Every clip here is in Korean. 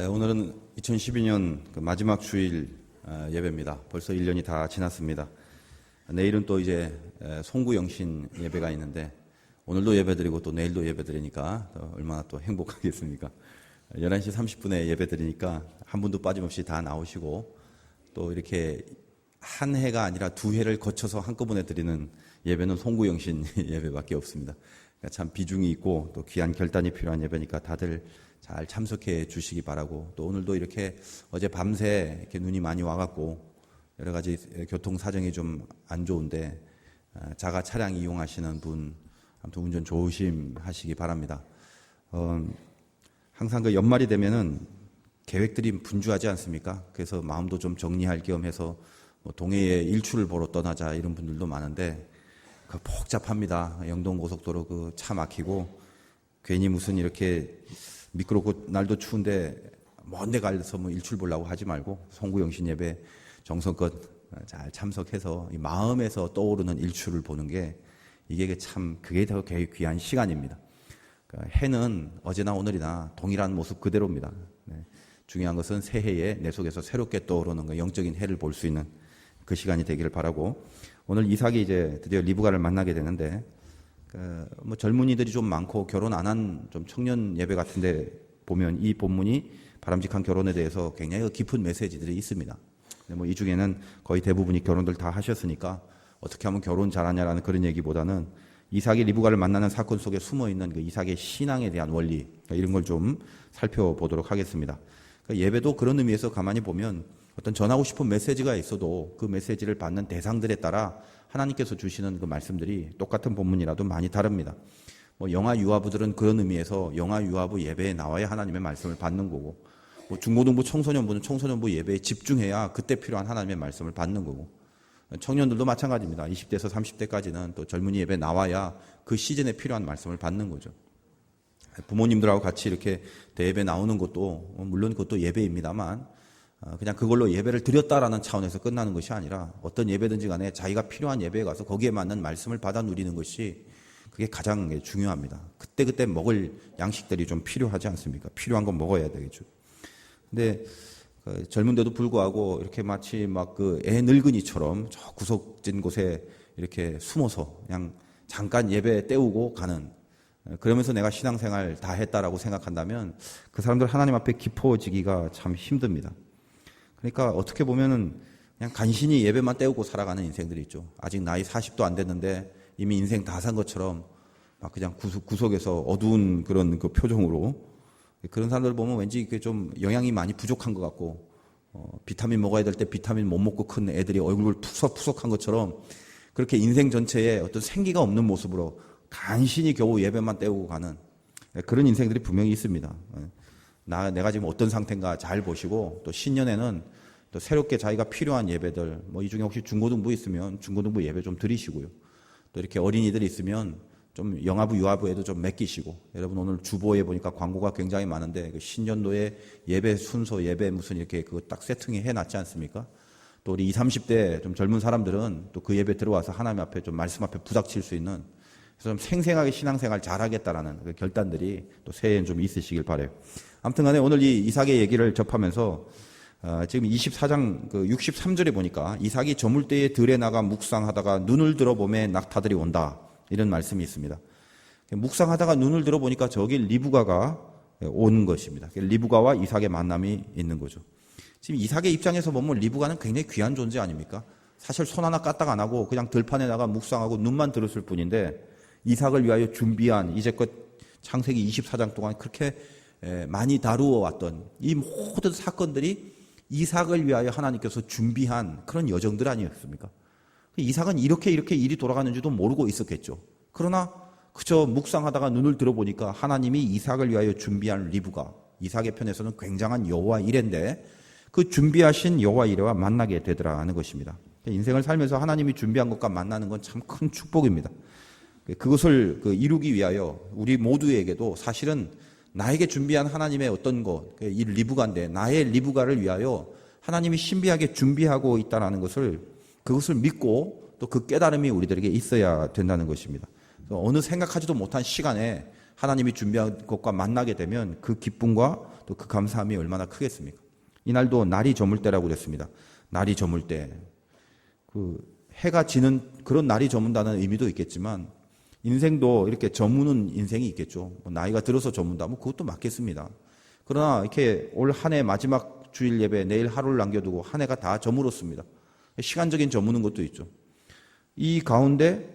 오늘은 2012년 마지막 주일 예배입니다. 벌써 1년이 다 지났습니다. 내일은 또 이제 송구영신 예배가 있는데 오늘도 예배드리고 또 내일도 예배드리니까 얼마나 또 행복하겠습니까? 11시 30분에 예배드리니까 한 분도 빠짐없이 다 나오시고 또 이렇게 한 해가 아니라 두 해를 거쳐서 한꺼번에 드리는 예배는 송구영신 예배밖에 없습니다. 그러니까 참 비중이 있고 또 귀한 결단이 필요한 예배니까 다들 잘 참석해 주시기 바라고, 또 오늘도 이렇게 어제 밤새 이렇게 눈이 많이 와갖고 여러 가지 교통 사정이 좀 안 좋은데 자가 차량 이용하시는 분 아무튼 운전 조심하시기 바랍니다. 항상 그 연말이 되면은 계획들이 분주하지 않습니까? 그래서 마음도 좀 정리할 겸 해서 동해에 일출을 보러 떠나자 이런 분들도 많은데 그 복잡합니다. 영동고속도로 그 차 막히고 괜히 무슨 이렇게 미끄럽고 날도 추운데 먼데 가서 일출 보려고 하지 말고 송구영신 예배 정성껏 잘 참석해서 이 마음에서 떠오르는 일출을 보는 게 이게 참 그게 더 귀한 시간입니다. 해는 어제나 오늘이나 동일한 모습 그대로입니다. 중요한 것은 새해에 내 속에서 새롭게 떠오르는 거, 영적인 해를 볼 수 있는 그 시간이 되기를 바라고, 오늘 이삭이 이제 드디어 리브가를 만나게 되는데 젊은이들이 좀 많고 결혼 안 한 좀 청년 예배 같은데 보면 이 본문이 바람직한 결혼에 대해서 굉장히 깊은 메시지들이 있습니다. 근데 이 중에는 거의 대부분이 결혼들 다 하셨으니까 어떻게 하면 결혼 잘하냐라는 그런 얘기보다는 이삭이 리브가를 만나는 사건 속에 숨어 있는 그 이삭의 신앙에 대한 원리, 이런 걸 좀 살펴보도록 하겠습니다. 예배도 그런 의미에서 가만히 보면 어떤 전하고 싶은 메시지가 있어도 그 메시지를 받는 대상들에 따라 하나님께서 주시는 그 말씀들이 똑같은 본문이라도 많이 다릅니다. 영아 유아부들은 그런 의미에서 영아 유아부 예배에 나와야 하나님의 말씀을 받는 거고, 중고등부 청소년부는 청소년부 예배에 집중해야 그때 필요한 하나님의 말씀을 받는 거고, 청년들도 마찬가지입니다. 20대에서 30대까지는 또 젊은이 예배에 나와야 그 시즌에 필요한 말씀을 받는 거죠. 부모님들하고 같이 이렇게 대예배 나오는 것도 물론 그것도 예배입니다만 그냥 그걸로 예배를 드렸다라는 차원에서 끝나는 것이 아니라 어떤 예배든지 간에 자기가 필요한 예배에 가서 거기에 맞는 말씀을 받아 누리는 것이 그게 가장 중요합니다. 그때그때 먹을 양식들이 좀 필요하지 않습니까? 필요한 건 먹어야 되겠죠. 근데 젊은데도 불구하고 이렇게 마치 막 그 애 늙은이처럼 저 구석진 곳에 이렇게 숨어서 그냥 잠깐 예배 때우고 가는, 그러면서 내가 신앙생활 다 했다라고 생각한다면 그 사람들 하나님 앞에 깊어지기가 참 힘듭니다. 그러니까 어떻게 보면은 그냥 간신히 예배만 때우고 살아가는 인생들이 있죠. 아직 나이 40도 안 됐는데 이미 인생 다 산 것처럼 막 그냥 구석에서 어두운 그런 그 표정으로, 그런 사람들 보면 왠지 이게 좀 영양이 많이 부족한 것 같고, 비타민 먹어야 될 때 비타민 못 먹고 큰 애들이 얼굴 푸석푸석한 것처럼 그렇게 인생 전체에 어떤 생기가 없는 모습으로 간신히 겨우 예배만 때우고 가는 그런 인생들이 분명히 있습니다. 내가 지금 어떤 상태인가 잘 보시고, 또 신년에는 또 새롭게 자기가 필요한 예배들, 이 중에 혹시 중고등부 있으면 중고등부 예배 좀 드리시고요. 또 이렇게 어린이들이 있으면 좀 영아부, 유아부에도 좀 맡기시고, 여러분 오늘 주보에 보니까 광고가 굉장히 많은데 그 신년도에 예배 순서, 예배 무슨 이렇게 그거 딱 세팅해 놨지 않습니까? 또 우리 20, 30대 좀 젊은 사람들은 또 그 예배 들어와서 하나님 앞에 좀 말씀 앞에 부닥칠 수 있는, 그래서 좀 생생하게 신앙생활 잘하겠다라는 그 결단들이 또 새해엔 좀 있으시길 바라요. 아무튼 간에 오늘 이 이삭의 얘기를 접하면서 지금 24장 그 63절에 보니까 이삭이 저물 때에 들에 나가 묵상하다가 눈을 들어보매 낙타들이 온다, 이런 말씀이 있습니다. 묵상하다가 눈을 들어보니까 저기 리브가가 온 것입니다. 리브가와 이삭의 만남이 있는 거죠. 지금 이삭의 입장에서 보면 리브가는 굉장히 귀한 존재 아닙니까? 사실 손 하나 까딱 안 하고 그냥 들판에 나가 묵상하고 눈만 들었을 뿐인데 이삭을 위하여 준비한, 이제껏 창세기 24장 동안 그렇게 많이 다루어 왔던 이 모든 사건들이 이삭을 위하여 하나님께서 준비한 그런 여정들 아니었습니까? 이삭은 이렇게 일이 돌아가는지도 모르고 있었겠죠. 그러나 그저 묵상하다가 눈을 들어보니까 하나님이 이삭을 위하여 준비한 리브가, 이삭의 편에서는 굉장한 여호와 이레인데 그 준비하신 여호와 이레와 만나게 되더라는 것입니다. 인생을 살면서 하나님이 준비한 것과 만나는 건 참 큰 축복입니다. 그것을 이루기 위하여 우리 모두에게도 사실은 나에게 준비한 하나님의 어떤 것, 이 리브가인데 나의 리브가를 위하여 하나님이 신비하게 준비하고 있다는 것을, 그것을 믿고 또 그 깨달음이 우리들에게 있어야 된다는 것입니다. 어느 생각하지도 못한 시간에 하나님이 준비한 것과 만나게 되면 그 기쁨과 또 그 감사함이 얼마나 크겠습니까? 이날도 날이 저물 때라고 그랬습니다. 날이 저물 때. 그 해가 지는 그런 날이 저문다는 의미도 있겠지만 인생도 이렇게 저무는 인생이 있겠죠. 뭐 나이가 들어서 저문다. 뭐 그것도 맞겠습니다. 그러나 이렇게 올 한 해 마지막 주일 예배 내일 하루를 남겨두고 한 해가 다 저물었습니다. 시간적인 저무는 것도 있죠. 이 가운데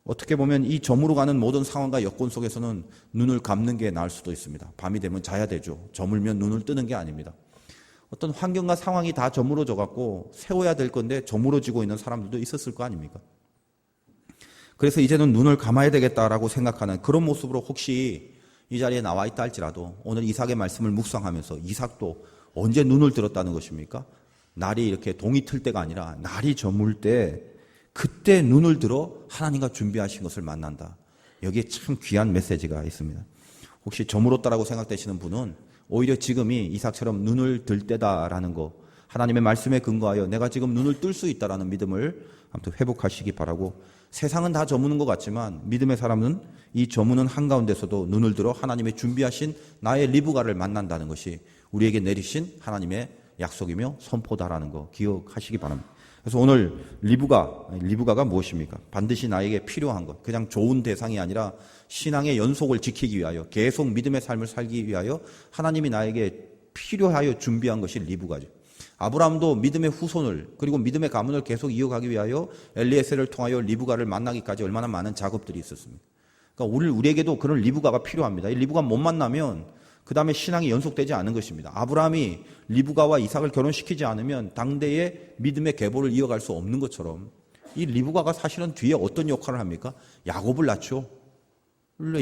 어떻게 보면 이 저물어가는 모든 상황과 여건 속에서는 눈을 감는 게 나을 수도 있습니다. 밤이 되면 자야 되죠. 저물면 눈을 뜨는 게 아닙니다. 어떤 환경과 상황이 다 저물어져 갖고 세워야 될 건데 저물어지고 있는 사람들도 있었을 거 아닙니까? 그래서 이제는 눈을 감아야 되겠다라고 생각하는 그런 모습으로 혹시 이 자리에 나와 있다 할지라도 오늘 이삭의 말씀을 묵상하면서 이삭도 언제 눈을 들었다는 것입니까? 날이 이렇게 동이 틀 때가 아니라 날이 저물 때 그때 눈을 들어 하나님과 준비하신 것을 만난다. 여기에 참 귀한 메시지가 있습니다. 혹시 저물었다라고 생각되시는 분은 오히려 지금이 이삭처럼 눈을 들 때다라는 거, 하나님의 말씀에 근거하여 내가 지금 눈을 뜰 수 있다라는 믿음을 아무튼 회복하시기 바라고, 세상은 다 저무는 것 같지만 믿음의 사람은 이 저무는 한가운데서도 눈을 들어 하나님의 준비하신 나의 리브가를 만난다는 것이 우리에게 내리신 하나님의 약속이며 선포다라는 거 기억하시기 바랍니다. 그래서 오늘 리브가가 무엇입니까? 반드시 나에게 필요한 것, 그냥 좋은 대상이 아니라 신앙의 연속을 지키기 위하여 계속 믿음의 삶을 살기 위하여 하나님이 나에게 필요하여 준비한 것이 리브가죠. 아브라함도 믿음의 후손을 그리고 믿음의 가문을 계속 이어가기 위하여 엘리에셀을 통하여 리브가를 만나기까지 얼마나 많은 작업들이 있었습니까? 그러니까 우리에게도 그런 리브가가 필요합니다. 이 리브가 못 만나면 그 다음에 신앙이 연속되지 않은 것입니다. 아브라함이 리브가와 이삭을 결혼시키지 않으면 당대의 믿음의 계보를 이어갈 수 없는 것처럼 이 리브가가 사실은 뒤에 어떤 역할을 합니까? 야곱을 낳죠.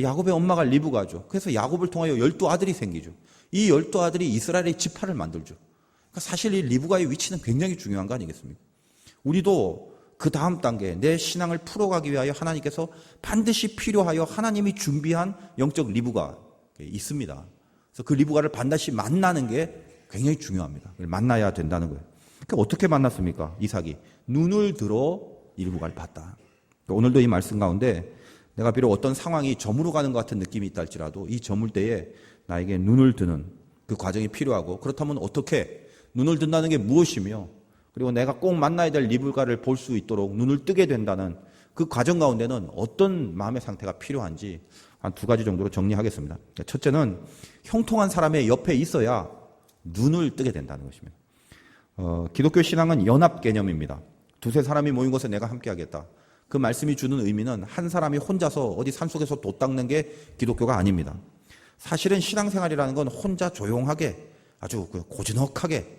야곱의 엄마가 리브가죠. 그래서 야곱을 통하여 12아들이 생기죠. 이 12아들이 이스라엘의 지파를 만들죠. 그러니까 사실 이 리브가의 위치는 굉장히 중요한 거 아니겠습니까? 우리도 그 다음 단계 내 신앙을 풀어가기 위하여 하나님께서 반드시 필요하여 하나님이 준비한 영적 리브가 있습니다. 그래서 그 리브가를 반드시 만나는 게 굉장히 중요합니다. 만나야 된다는 거예요. 그러니까 어떻게 만났습니까? 이삭이 눈을 들어 이 리브가를 봤다. 오늘도 이 말씀 가운데 내가 비록 어떤 상황이 저물어가는 것 같은 느낌이 있다 할지라도 이 저물 때에 나에게 눈을 드는 그 과정이 필요하고, 그렇다면 어떻게 눈을 든다는 게 무엇이며, 그리고 내가 꼭 만나야 될 리브가를 볼 수 있도록 눈을 뜨게 된다는 그 과정 가운데는 어떤 마음의 상태가 필요한지 한 2가지 정도로 정리하겠습니다. 첫째는 형통한 사람의 옆에 있어야 눈을 뜨게 된다는 것입니다. 기독교 신앙은 연합 개념입니다. 2-3 사람이 모인 곳에 내가 함께 하겠다. 그 말씀이 주는 의미는 한 사람이 혼자서 어디 산속에서 돛 닦는 게 기독교가 아닙니다. 사실은 신앙생활이라는 건 혼자 조용하게 아주 고즈넉하게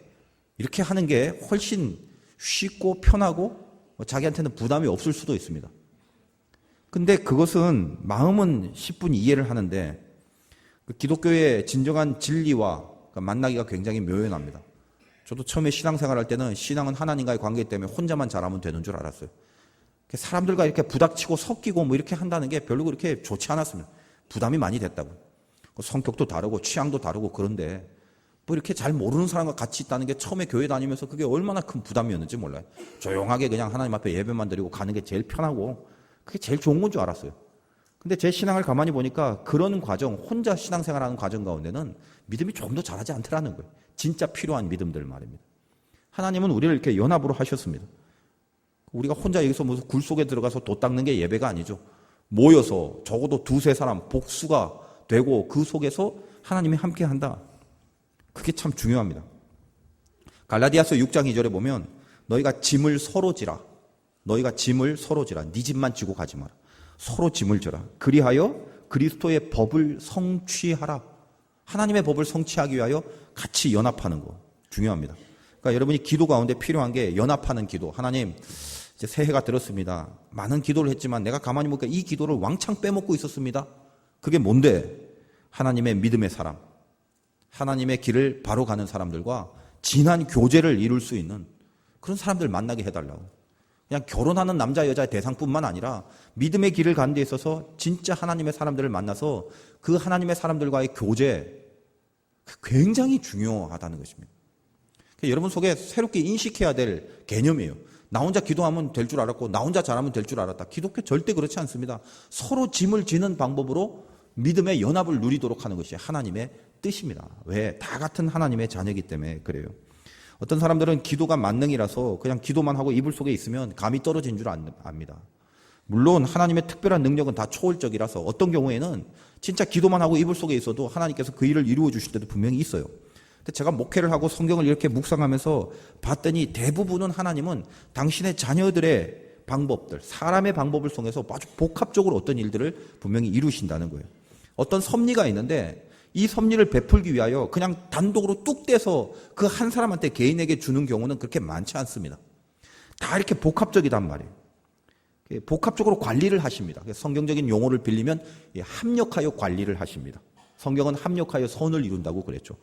이렇게 하는 게 훨씬 쉽고 편하고 자기한테는 부담이 없을 수도 있습니다. 근데 그것은 마음은 10분 이해를 하는데 기독교의 진정한 진리와 만나기가 굉장히 묘연합니다. 저도 처음에 신앙생활할 때는 신앙은 하나님과의 관계이기 때문에 혼자만 잘하면 되는 줄 알았어요. 사람들과 이렇게 부닥치고 섞이고 뭐 이렇게 한다는 게 별로 그렇게 좋지 않았습니다. 부담이 많이 됐다고. 성격도 다르고 취향도 다르고 그런데 뭐 이렇게 잘 모르는 사람과 같이 있다는 게 처음에 교회 다니면서 그게 얼마나 큰 부담이었는지 몰라요. 조용하게 그냥 하나님 앞에 예배만 드리고 가는 게 제일 편하고 그게 제일 좋은 건 줄 알았어요. 근데 제 신앙을 가만히 보니까 그런 과정, 혼자 신앙생활하는 과정 가운데는 믿음이 조금 더 잘하지 않더라는 거예요. 진짜 필요한 믿음들 말입니다. 하나님은 우리를 이렇게 연합으로 하셨습니다. 우리가 혼자 여기서 무슨 굴 속에 들어가서 돛 닦는 게 예배가 아니죠. 모여서 적어도 2-3 사람 복수가 되고 그 속에서 하나님이 함께 한다. 그게 참 중요합니다. 갈라디아서 6장 2절에 보면 너희가 짐을 서로 지라. 너희가 짐을 서로 지라. 네 짐만 지고 가지 마라. 서로 짐을 져라. 그리하여 그리스도의 법을 성취하라. 하나님의 법을 성취하기 위하여 같이 연합하는 거 중요합니다. 그러니까 여러분이 기도 가운데 필요한 게 연합하는 기도. 하나님, 이제 새해가 들었습니다. 많은 기도를 했지만 내가 가만히 보니까 이 기도를 왕창 빼먹고 있었습니다. 그게 뭔데? 하나님의 믿음의 사람, 하나님의 길을 바로 가는 사람들과 진한 교제를 이룰 수 있는 그런 사람들 만나게 해달라고. 그냥 결혼하는 남자 여자의 대상뿐만 아니라 믿음의 길을 가는 데 있어서 진짜 하나님의 사람들을 만나서 그 하나님의 사람들과의 교제, 굉장히 중요하다는 것입니다. 여러분 속에 새롭게 인식해야 될 개념이에요. 나 혼자 기도하면 될 줄 알았고 나 혼자 잘하면 될 줄 알았다. 기독교 절대 그렇지 않습니다. 서로 짐을 지는 방법으로 믿음의 연합을 누리도록 하는 것이 하나님의 뜻입니다. 왜? 다 같은 하나님의 자녀이기 때문에 그래요. 어떤 사람들은 기도가 만능이라서 그냥 기도만 하고 이불 속에 있으면 감이 떨어진 줄 압니다. 물론 하나님의 특별한 능력은 다 초월적이라서 어떤 경우에는 진짜 기도만 하고 이불 속에 있어도 하나님께서 그 일을 이루어 주실 때도 분명히 있어요. 근데 제가 목회를 하고 성경을 이렇게 묵상하면서 봤더니 대부분은 하나님은 당신의 자녀들의 방법들, 사람의 방법을 통해서 아주 복합적으로 어떤 일들을 분명히 이루신다는 거예요. 어떤 섭리가 있는데 이 섭리를 베풀기 위하여 그냥 단독으로 뚝 떼서 그 한 사람한테 개인에게 주는 경우는 그렇게 많지 않습니다. 다 이렇게 복합적이단 말이에요. 복합적으로 관리를 하십니다. 성경적인 용어를 빌리면 합력하여 관리를 하십니다. 성경은 합력하여 선을 이룬다고 그랬죠.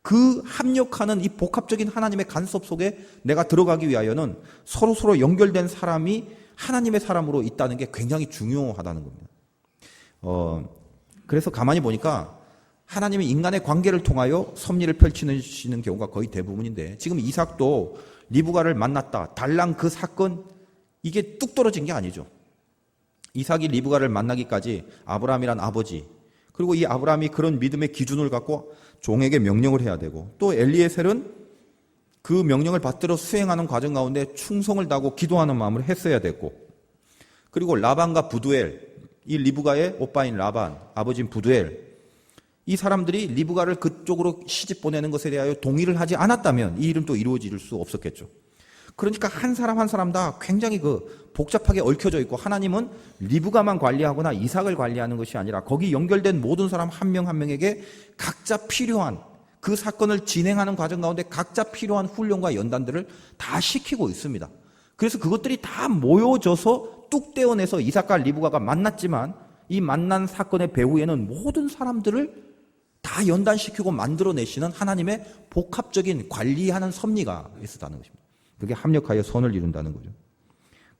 그 합력하는 이 복합적인 하나님의 간섭 속에 내가 들어가기 위하여는 서로 연결된 사람이 하나님의 사람으로 있다는 게 굉장히 중요하다는 겁니다. 그래서 가만히 보니까 하나님이 인간의 관계를 통하여 섭리를 펼치시는 경우가 거의 대부분인데 지금 이삭도 리브가를 만났다. 달랑 그 사건 이게 뚝 떨어진 게 아니죠. 이삭이 리브가를 만나기까지 아브라함이란 아버지 그리고 이 아브라함이 그런 믿음의 기준을 갖고 종에게 명령을 해야 되고 또 엘리에셀은 그 명령을 받들어 수행하는 과정 가운데 충성을 다하고 기도하는 마음을 했어야 됐고 그리고 라반과 부두엘 이 리브가의 오빠인 라반 아버지인 부두엘 이 사람들이 리브가를 그쪽으로 시집 보내는 것에 대하여 동의를 하지 않았다면 이 일은 또 이루어질 수 없었겠죠. 그러니까 한 사람 한 사람 다 굉장히 복잡하게 얽혀져 있고 하나님은 리브가만 관리하거나 이삭을 관리하는 것이 아니라 거기 연결된 모든 사람 한 명 한 명에게 각자 필요한 그 사건을 진행하는 과정 가운데 각자 필요한 훈련과 연단들을 다 시키고 있습니다. 그래서 그것들이 다 모여져서 뚝 떼어내서 이삭과 리브가가 만났지만 이 만난 사건의 배후에는 모든 사람들을 다 연단시키고 만들어내시는 하나님의 복합적인 관리하는 섭리가 있었다는 것입니다. 그게 합력하여 선을 이룬다는 거죠.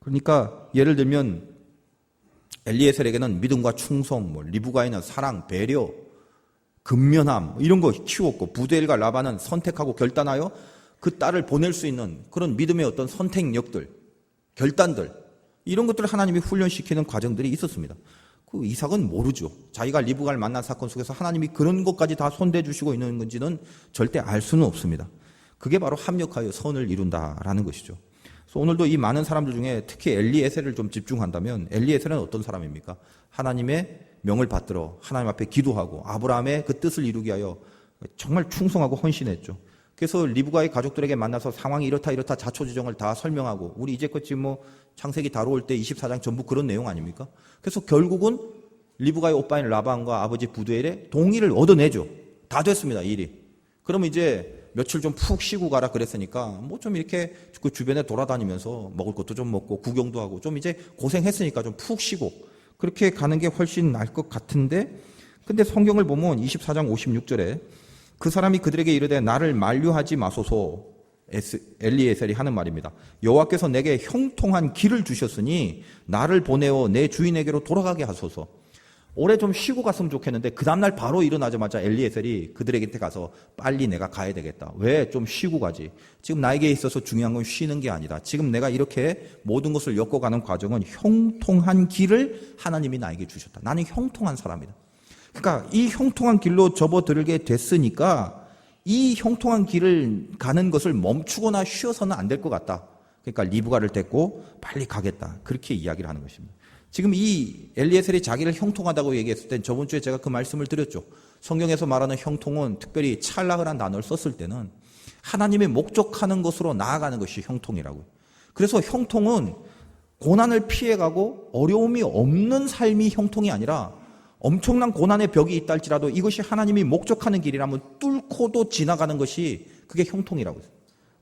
그러니까 예를 들면 엘리에셀에게는 믿음과 충성, 리브가에는 사랑, 배려, 근면함 이런 거 키웠고 부두엘과 라반은 선택하고 결단하여 그 딸을 보낼 수 있는 그런 믿음의 어떤 선택력들, 결단들 이런 것들을 하나님이 훈련시키는 과정들이 있었습니다. 그 이삭은 모르죠. 자기가 리브가를 만난 사건 속에서 하나님이 그런 것까지 다 손대 주시고 있는 건지는 절대 알 수는 없습니다. 그게 바로 합력하여 선을 이룬다라는 것이죠. 그래서 오늘도 이 많은 사람들 중에 특히 엘리에셀을 좀 집중한다면 엘리에셀은 어떤 사람입니까? 하나님의 명을 받들어 하나님 앞에 기도하고 아브라함의 그 뜻을 이루기 위하여 정말 충성하고 헌신했죠. 그래서 리브가의 가족들에게 만나서 상황이 이렇다 자초지종을 다 설명하고 우리 이제껏 지금 창세기 다루올 때 24장 전부 그런 내용 아닙니까? 그래서 결국은 리브가의 오빠인 라반과 아버지 부두엘의 동의를 얻어내죠. 다 됐습니다, 일이. 그러면 이제 며칠 좀 푹 쉬고 가라 그랬으니까 좀 이렇게 그 주변에 돌아다니면서 먹을 것도 좀 먹고 구경도 하고 좀 이제 고생했으니까 좀 푹 쉬고 그렇게 가는 게 훨씬 나을 것 같은데 근데 성경을 보면 24장 56절에 그 사람이 그들에게 이르되 나를 만류하지 마소서 엘리에셀이 하는 말입니다. 여호와께서 내게 형통한 길을 주셨으니 나를 보내어 내 주인에게로 돌아가게 하소서. 오래 좀 쉬고 갔으면 좋겠는데 그 다음날 바로 일어나자마자 엘리에셀이 그들에게 가서 빨리 내가 가야 되겠다. 왜? 좀 쉬고 가지. 지금 나에게 있어서 중요한 건 쉬는 게 아니다. 지금 내가 이렇게 모든 것을 엮어가는 과정은 형통한 길을 하나님이 나에게 주셨다. 나는 형통한 사람이다. 그러니까 이 형통한 길로 접어들게 됐으니까 이 형통한 길을 가는 것을 멈추거나 쉬어서는 안 될 것 같다. 그러니까 리브가를 데리고 빨리 가겠다. 그렇게 이야기를 하는 것입니다. 지금 이 엘리에셀이 자기를 형통하다고 얘기했을 땐 저번 주에 제가 그 말씀을 드렸죠. 성경에서 말하는 형통은 특별히 찰나흐란 단어를 썼을 때는 하나님의 목적하는 것으로 나아가는 것이 형통이라고요. 그래서 형통은 고난을 피해가고 어려움이 없는 삶이 형통이 아니라 엄청난 고난의 벽이 있다 할지라도 이것이 하나님이 목적하는 길이라면 뚫고도 지나가는 것이 그게 형통이라고 해요.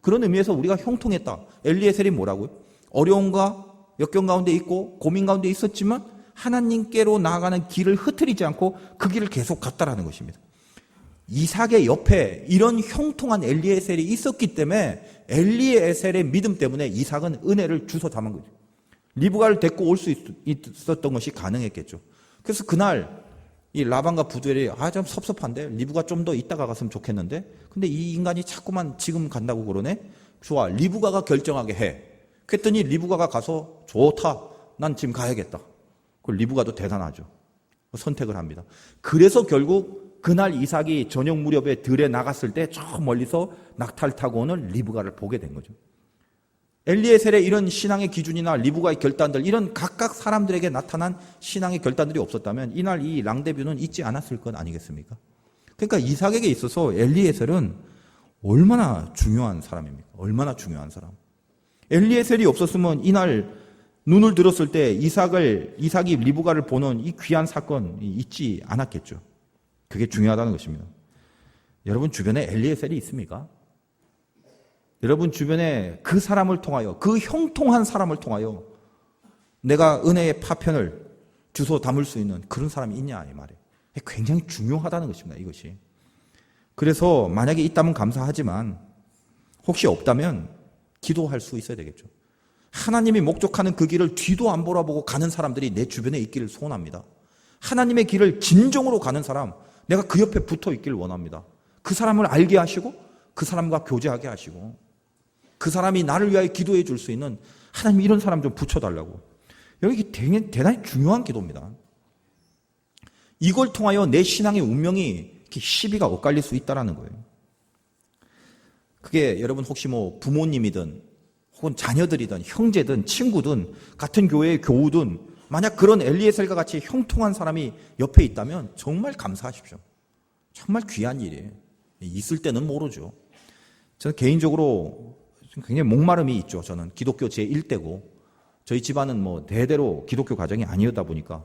그런 의미에서 우리가 형통했다. 엘리에셀이 뭐라고요? 어려움과 역경 가운데 있고 고민 가운데 있었지만 하나님께로 나아가는 길을 흐트리지 않고 그 길을 계속 갔다라는 것입니다. 이삭의 옆에 이런 형통한 엘리에셀이 있었기 때문에 엘리에셀의 믿음 때문에 이삭은 은혜를 주워 담은 거죠. 리브가를 데리고 올 수 있었던 것이 가능했겠죠. 그래서 그날 이 라반과 부두엘이 좀 섭섭한데 리브가 좀 더 있다가 갔으면 좋겠는데 근데 이 인간이 자꾸만 지금 간다고 그러네. 좋아, 리브가가 결정하게 해. 그랬더니 리브가가 가서 좋다, 난 지금 가야겠다. 그 리브가도 대단하죠. 선택을 합니다. 그래서 결국 그날 이삭이 저녁 무렵에 들에 나갔을 때 저 멀리서 낙타를 타고 오는 리브가를 보게 된 거죠. 엘리에셀의 이런 신앙의 기준이나 리브가의 결단들, 이런 각각 사람들에게 나타난 신앙의 결단들이 없었다면 이날 이 랑데뷰는 있지 않았을 것 아니겠습니까? 그러니까 이삭에게 있어서 엘리에셀은 얼마나 중요한 사람입니까? 얼마나 중요한 사람. 엘리에셀이 없었으면 이날 눈을 들었을 때 이삭이 리브가를 보는 이 귀한 사건이 있지 않았겠죠. 그게 중요하다는 것입니다. 여러분 주변에 엘리에셀이 있습니까? 여러분 주변에 그 사람을 통하여, 그 형통한 사람을 통하여 내가 은혜의 파편을 주워 담을 수 있는 그런 사람이 있냐 이 말이에요. 굉장히 중요하다는 것입니다. 이것이. 그래서 만약에 있다면 감사하지만 혹시 없다면 기도할 수 있어야 되겠죠. 하나님이 목적하는 그 길을 뒤도 안 돌아보고 가는 사람들이 내 주변에 있기를 소원합니다. 하나님의 길을 진정으로 가는 사람, 내가 그 옆에 붙어 있기를 원합니다. 그 사람을 알게 하시고 그 사람과 교제하게 하시고 그 사람이 나를 위하여 기도해 줄 수 있는, 하나님 이런 사람 좀 붙여달라고. 여기 대단히 중요한 기도입니다. 이걸 통하여 내 신앙의 운명이 이렇게 시비가 엇갈릴 수 있다는 거예요. 그게 여러분 혹시 뭐 부모님이든 혹은 자녀들이든 형제든 친구든 같은 교회의 교우든 만약 그런 엘리에셀과 같이 형통한 사람이 옆에 있다면 정말 감사하십시오. 정말 귀한 일이에요. 있을 때는 모르죠. 저는 개인적으로 굉장히 목마름이 있죠. 저는 기독교 제1대고 저희 집안은 뭐 대대로 기독교 가정이 아니었다 보니까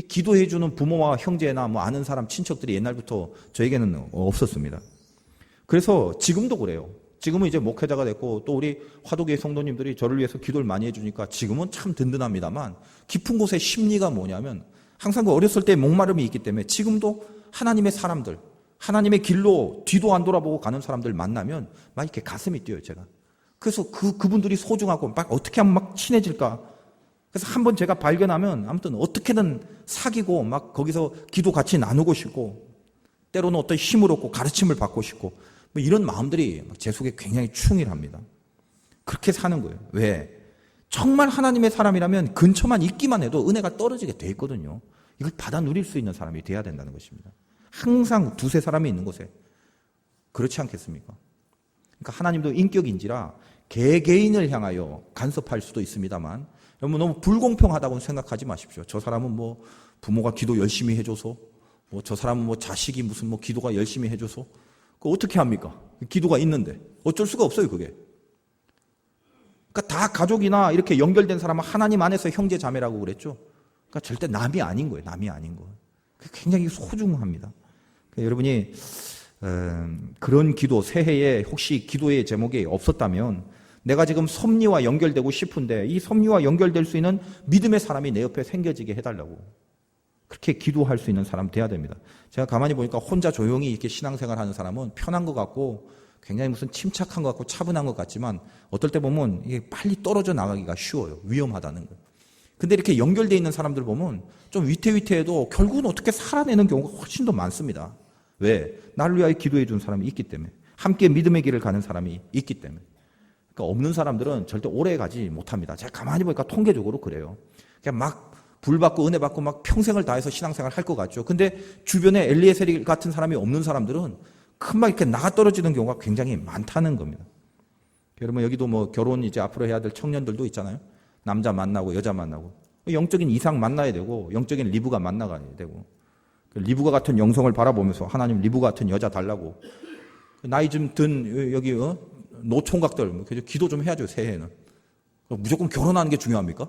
기도해주는 부모와 형제나 뭐 아는 사람, 친척들이 옛날부터 저에게는 없었습니다. 그래서 지금도 그래요. 지금은 이제 목회자가 됐고 또 우리 화도교회 성도님들이 저를 위해서 기도를 많이 해주니까 지금은 참 든든합니다만 깊은 곳의 심리가 뭐냐면 항상 그 어렸을 때 목마름이 있기 때문에 지금도 하나님의 사람들, 하나님의 길로 뒤도 안 돌아보고 가는 사람들 만나면 막 이렇게 가슴이 뛰어요, 제가. 그래서 그분들이 소중하고 막 어떻게 하면 막 친해질까. 그래서 한번 제가 발견하면 아무튼 어떻게든 사귀고 막 거기서 기도 같이 나누고 싶고 때로는 어떤 힘을 얻고 가르침을 받고 싶고 뭐 이런 마음들이 제 속에 굉장히 충실합니다. 그렇게 사는 거예요. 왜? 정말 하나님의 사람이라면 근처만 있기만 해도 은혜가 떨어지게 돼 있거든요. 이걸 받아 누릴 수 있는 사람이 돼야 된다는 것입니다. 항상 두세 사람이 있는 곳에. 그렇지 않겠습니까? 그러니까 하나님도 인격인지라 개개인을 향하여 간섭할 수도 있습니다만 여러분 너무 불공평하다고 생각하지 마십시오. 저 사람은 뭐 부모가 기도 열심히 해줘서 뭐 저 사람은 뭐 자식이 무슨 뭐 기도가 열심히 해줘서 그 어떻게 합니까? 기도가 있는데 어쩔 수가 없어요, 그게. 그러니까 다 가족이나 이렇게 연결된 사람은 하나님 안에서 형제 자매라고 그랬죠. 그러니까 절대 남이 아닌 거예요. 남이 아닌 거. 굉장히 소중합니다. 그러니까 여러분이 그런 기도, 새해에 혹시 기도의 제목이 없었다면 내가 지금 섭리와 연결되고 싶은데 이 섭리와 연결될 수 있는 믿음의 사람이 내 옆에 생겨지게 해달라고. 그렇게 기도할 수 있는 사람 돼야 됩니다. 제가 가만히 보니까 혼자 조용히 이렇게 신앙생활 하는 사람은 편한 것 같고 굉장히 무슨 침착한 것 같고 차분한 것 같지만 어떨 때 보면 이게 빨리 떨어져 나가기가 쉬워요. 위험하다는 거예요. 근데 이렇게 연결되어 있는 사람들 보면 좀 위태위태해도 결국은 어떻게 살아내는 경우가 훨씬 더 많습니다. 왜? 나를 위하여 기도해 준 사람이 있기 때문에. 함께 믿음의 길을 가는 사람이 있기 때문에. 그러니까 없는 사람들은 절대 오래 가지 못합니다. 제가 가만히 보니까 통계적으로 그래요. 그냥 막 불 받고 은혜 받고 막 평생을 다해서 신앙생활 할 것 같죠. 근데 주변에 엘리에셀 같은 사람이 없는 사람들은 금방 이렇게 나가 떨어지는 경우가 굉장히 많다는 겁니다. 여러분 여기도 뭐 결혼 이제 앞으로 해야 될 청년들도 있잖아요. 남자 만나고 여자 만나고 영적인 이상 만나야 되고 영적인 리브가 만나가야 되고 리브가 같은 영성을 바라보면서 하나님 리브가 같은 여자 달라고 나이 좀 든 여기 노총각들 기도 좀 해야죠. 새해에는 무조건 결혼하는 게 중요합니까?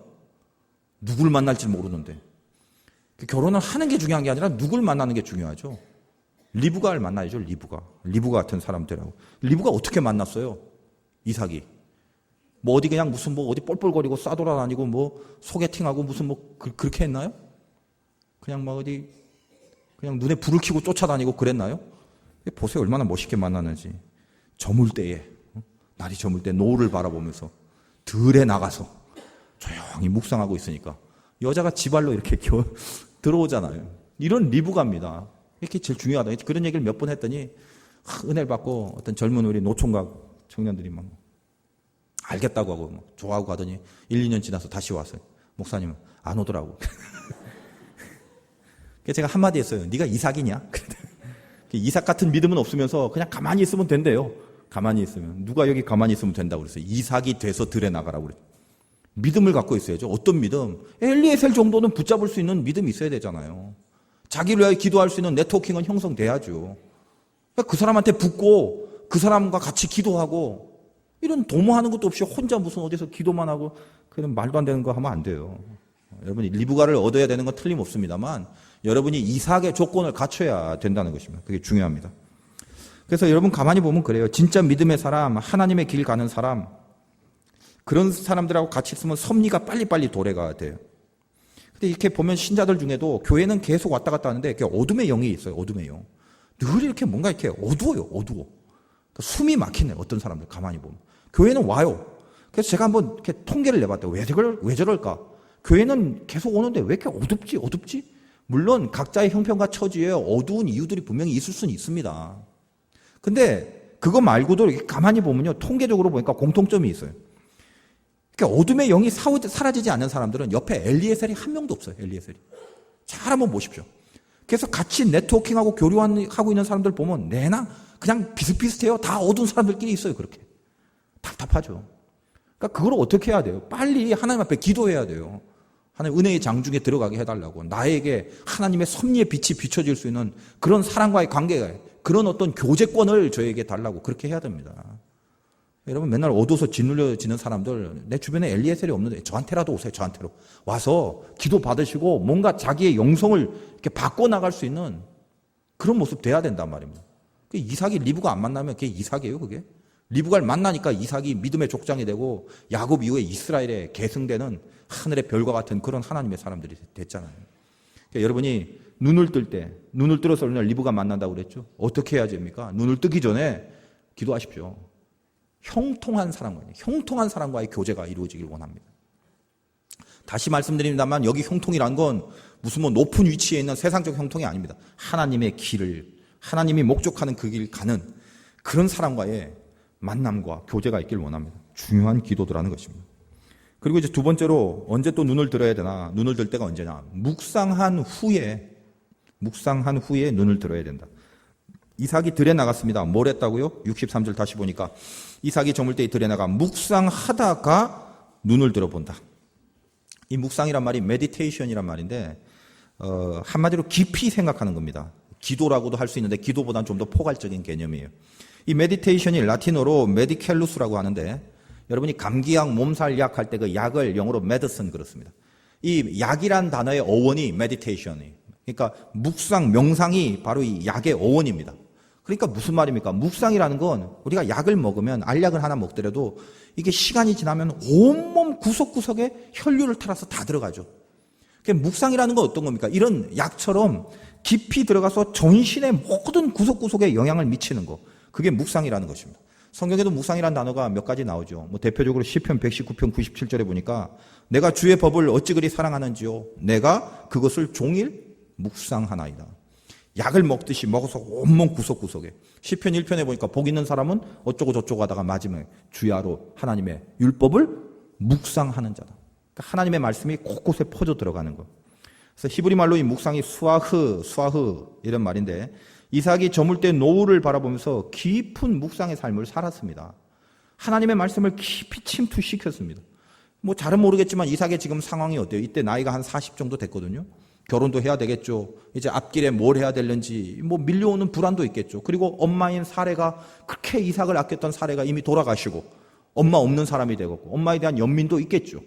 누굴 만날지 모르는데 결혼을 하는 게 중요한 게 아니라 누굴 만나는 게 중요하죠. 리브가를 만나야죠. 리브가 같은 사람들하고. 리브가 어떻게 만났어요? 이삭이 뭐 어디 그냥 무슨 뭐 어디 뻘뻘거리고 싸돌아다니고 뭐 소개팅하고 무슨 뭐 그렇게 했나요? 그냥 막 어디 그냥 눈에 불을 켜고 쫓아다니고 그랬나요? 보세요 얼마나 멋있게 만나는지. 저물 때에 날이 저물 때 노을을 바라보면서 들에 나가서 조용히 묵상하고 있으니까 여자가 지발로 이렇게 들어오잖아요. 이런 리브가입니다. 이렇게 제일 중요하다. 그런 얘기를 몇 번 했더니 은혜를 받고 어떤 젊은 우리 노총각 청년들이 막 알겠다고 하고 막 좋아하고 가더니 1, 2년 지나서 다시 왔어요. 목사님은 안 오더라고. 그래서 제가 한마디 했어요. 네가 이삭이냐? 이삭 같은 믿음은 없으면서 그냥 가만히 있으면 된대요. 가만히 있으면. 누가 여기 가만히 있으면 된다고 그랬어요. 이삭이 돼서 들에 나가라고 그랬어요. 믿음을 갖고 있어야죠. 어떤 믿음? 엘리에셀 정도는 붙잡을 수 있는 믿음이 있어야 되잖아요. 자기를 위하여 기도할 수 있는 네트워킹은 형성돼야죠. 그 사람한테 붙고 그 사람과 같이 기도하고 이런 도모하는 것도 없이 혼자 무슨 어디서 기도만 하고 그런 말도 안 되는 거 하면 안 돼요. 여러분이 리브가를 얻어야 되는 건 틀림없습니다만 여러분이 이삭의 조건을 갖춰야 된다는 것입니다. 그게 중요합니다. 그래서 여러분 가만히 보면 그래요. 진짜 믿음의 사람, 하나님의 길 가는 사람, 그런 사람들하고 같이 있으면 섭리가 빨리빨리 도래가 돼요. 근데 이렇게 보면 신자들 중에도 교회는 계속 왔다 갔다 하는데 이렇게 어둠의 영이 있어요. 어둠의 영. 늘 이렇게 뭔가 이렇게 어두워요. 어두워. 그러니까 숨이 막히네. 어떤 사람들 가만히 보면. 교회는 와요. 그래서 제가 한번 이렇게 통계를 내봤대요. 왜 저럴까? 교회는 계속 오는데 왜 이렇게 어둡지? 물론 각자의 형편과 처지에 어두운 이유들이 분명히 있을 수는 있습니다. 근데 그거 말고도 이렇게 가만히 보면요. 통계적으로 보니까 공통점이 있어요. 그러니까 어둠의 영이 사라지지 않는 사람들은 옆에 엘리에셀이 한 명도 없어요. 엘리에셀이. 잘 한번 보십시오. 그래서 같이 네트워킹하고 교류하고 있는 사람들 보면 내나 그냥 비슷비슷해요. 다 어두운 사람들끼리 있어요. 그렇게. 답답하죠. 그러니까 그걸 어떻게 해야 돼요? 빨리 하나님 앞에 기도해야 돼요. 하나님 은혜의 장중에 들어가게 해달라고. 나에게 하나님의 섭리의 빛이 비춰질 수 있는 그런 사랑과의 관계가, 그런 어떤 교제권을 저에게 달라고 그렇게 해야 됩니다. 여러분 맨날 어두워서 짓눌려지는 사람들, 내 주변에 엘리에셀이 없는데 저한테라도 오세요. 저한테로 와서 기도 받으시고 뭔가 자기의 영성을 이렇게 바꿔나갈 수 있는 그런 모습 돼야 된단 말입니다. 이삭이 리브가 안 만나면 그게 이삭이에요. 그게 리브가를 만나니까 이삭이 믿음의 족장이 되고 야곱 이후에 이스라엘에 계승되는 하늘의 별과 같은 그런 하나님의 사람들이 됐잖아요. 그러니까 여러분이 눈을 들어서 오늘 리브가 만난다고 그랬죠. 어떻게 해야 됩니까? 눈을 뜨기 전에 기도하십시오. 형통한 사람과의 교제가 이루어지길 원합니다. 다시 말씀드립니다만 여기 형통이란 건 무슨 높은 위치에 있는 세상적 형통이 아닙니다. 하나님의 길을, 하나님이 목적하는 그 길 가는 그런 사람과의 만남과 교제가 있길 원합니다. 중요한 기도도라는 것입니다. 그리고 이제 두 번째로 언제 또 눈을 들어야 되나? 눈을 들 때가 언제냐? 묵상한 후에 눈을 들어야 된다. 이삭이 들에 나갔습니다. 뭘 했다고요? 63절 다시 보니까 이삭이 저물 때 들에 나가 묵상하다가 눈을 들어본다. 이 묵상이란 말이 메디테이션이란 말인데 한마디로 깊이 생각하는 겁니다. 기도라고도 할 수 있는데 기도보다는 좀 더 포괄적인 개념이에요. 이 메디테이션이 라틴어로 메디켈루스라고 하는데 여러분이 감기약, 몸살약 할 때 그 약을 영어로 메디슨 그렇습니다. 이 약이란 단어의 어원이 메디테이션이에요. 그러니까 묵상, 명상이 바로 이 약의 어원입니다. 그러니까 무슨 말입니까? 묵상이라는 건 우리가 약을 먹으면 알약을 하나 먹더라도 이게 시간이 지나면 온몸 구석구석에 혈류를 타라서 다 들어가죠. 그러니까 묵상이라는 건 어떤 겁니까? 이런 약처럼 깊이 들어가서 전신의 모든 구석구석에 영향을 미치는 거. 그게 묵상이라는 것입니다. 성경에도 묵상이라는 단어가 몇 가지 나오죠. 대표적으로 시편 119편 97절에 보니까 내가 주의 법을 어찌 그리 사랑하는지요. 내가 그것을 종일 묵상하나이다. 약을 먹듯이 먹어서 온몸 구석구석에. 시편 1편에 보니까 복 있는 사람은 어쩌고 저쩌고 하다가 마지막에 주야로 하나님의 율법을 묵상하는 자다. 그러니까 하나님의 말씀이 곳곳에 퍼져 들어가는 것. 그래서 히브리 말로 이 묵상이 수아흐 이런 말인데 이삭이 저물 때 노을을 바라보면서 깊은 묵상의 삶을 살았습니다. 하나님의 말씀을 깊이 침투시켰습니다. 잘은 모르겠지만 이삭의 지금 상황이 어때요? 이때 나이가 한 40 정도 됐거든요. 결혼도 해야 되겠죠. 이제 앞길에 뭘 해야 되는지 밀려오는 불안도 있겠죠. 그리고 엄마인 사레가 그렇게 이삭을 아꼈던 사레가 이미 돌아가시고 엄마 없는 사람이 되고 엄마에 대한 연민도 있겠죠.